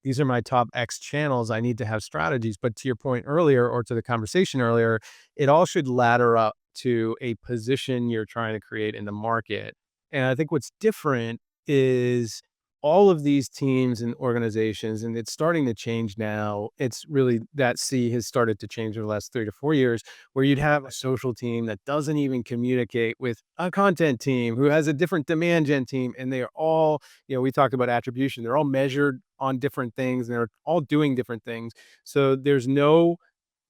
these are my top X channels. I need to have strategies. But to your point earlier, or to the conversation earlier, it all should ladder up to a position you're trying to create in the market. And I think what's different is all of these teams and organizations, and it's starting to change now. It's really that sea has started to change over the last 3 to 4 years, where you'd have a social team that doesn't even communicate with a content team who has a different demand gen team. And they are all, we talked about attribution. They're all measured on different things and they're all doing different things. So there's no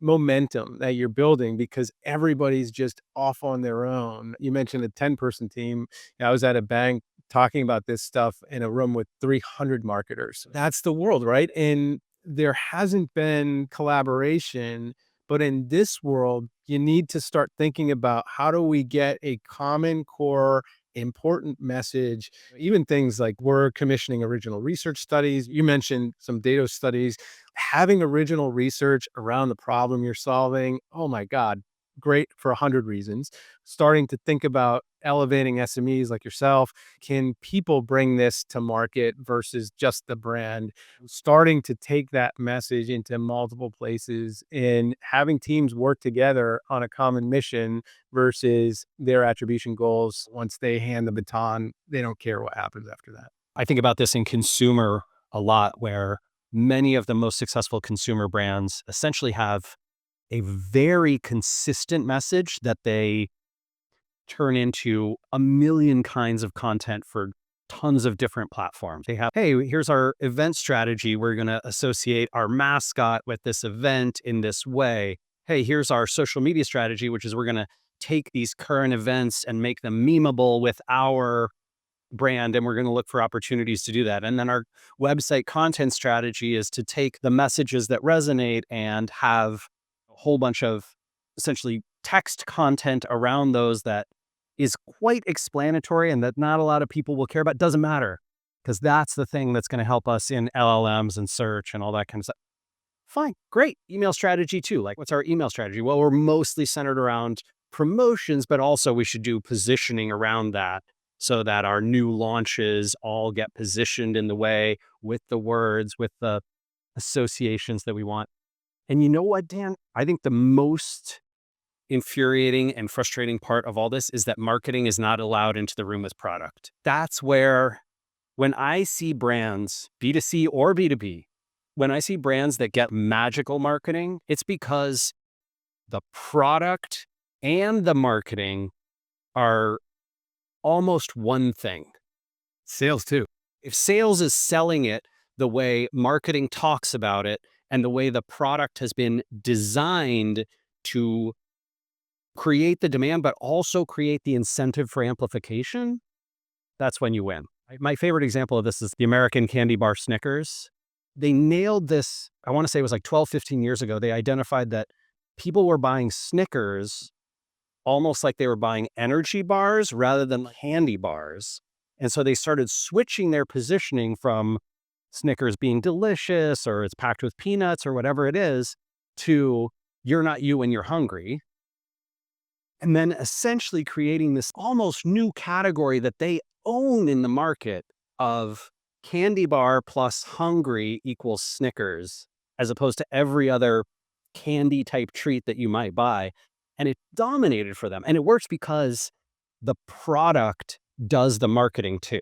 momentum that you're building because everybody's just off on their own. You mentioned a 10-person team. I was at a bank talking about this stuff in a room with 300 marketers. That's the world, right? And there hasn't been collaboration, but in this world, you need to start thinking about how do we get a common core important message, even things like we're commissioning original research studies. You mentioned some data studies, having original research around the problem you're solving. Oh my God, great for 100 reasons. Starting to think about elevating SMEs like yourself. Can people bring this to market versus just the brand? Starting to take that message into multiple places and having teams work together on a common mission versus their attribution goals. Once they hand the baton, they don't care what happens after that. I think about this in consumer a lot, where many of the most successful consumer brands essentially have a very consistent message that they turn into a million kinds of content for tons of different platforms. They have, hey, here's our event strategy. We're going to associate our mascot with this event in this way. Hey, here's our social media strategy, which is we're going to take these current events and make them memeable with our brand, and we're going to look for opportunities to do that. And then our website content strategy is to take the messages that resonate and have a whole bunch of essentially text content around those that is quite explanatory and that not a lot of people will care about. Doesn't matter, because that's the thing that's going to help us in LLMs and search and all that kind of stuff. Fine, great. Email strategy too. Like, what's our email strategy? Well, we're mostly centered around promotions, but also we should do positioning around that so that our new launches all get positioned in the way with the words, with the associations that we want. And you know what, Dan? I think the most infuriating and frustrating part of all this is that marketing is not allowed into the room with product. That's where, when I see brands, B2C or B2B, when I see brands that get magical marketing, it's because the product and the marketing are almost one thing. Sales too. If sales is selling it the way marketing talks about it and the way the product has been designed to create the demand, but also create the incentive for amplification, that's when you win. My favorite example of this is the American candy bar Snickers. They nailed this, I want to say it was like 12, 15 years ago. They identified that people were buying Snickers almost like they were buying energy bars rather than candy bars. And so they started switching their positioning from Snickers being delicious or it's packed with peanuts or whatever it is to you're not you when you're hungry. And then essentially creating this almost new category that they own in the market of candy bar plus hungry equals Snickers, as opposed to every other candy type treat that you might buy. And it dominated for them. And it works because the product does the marketing too.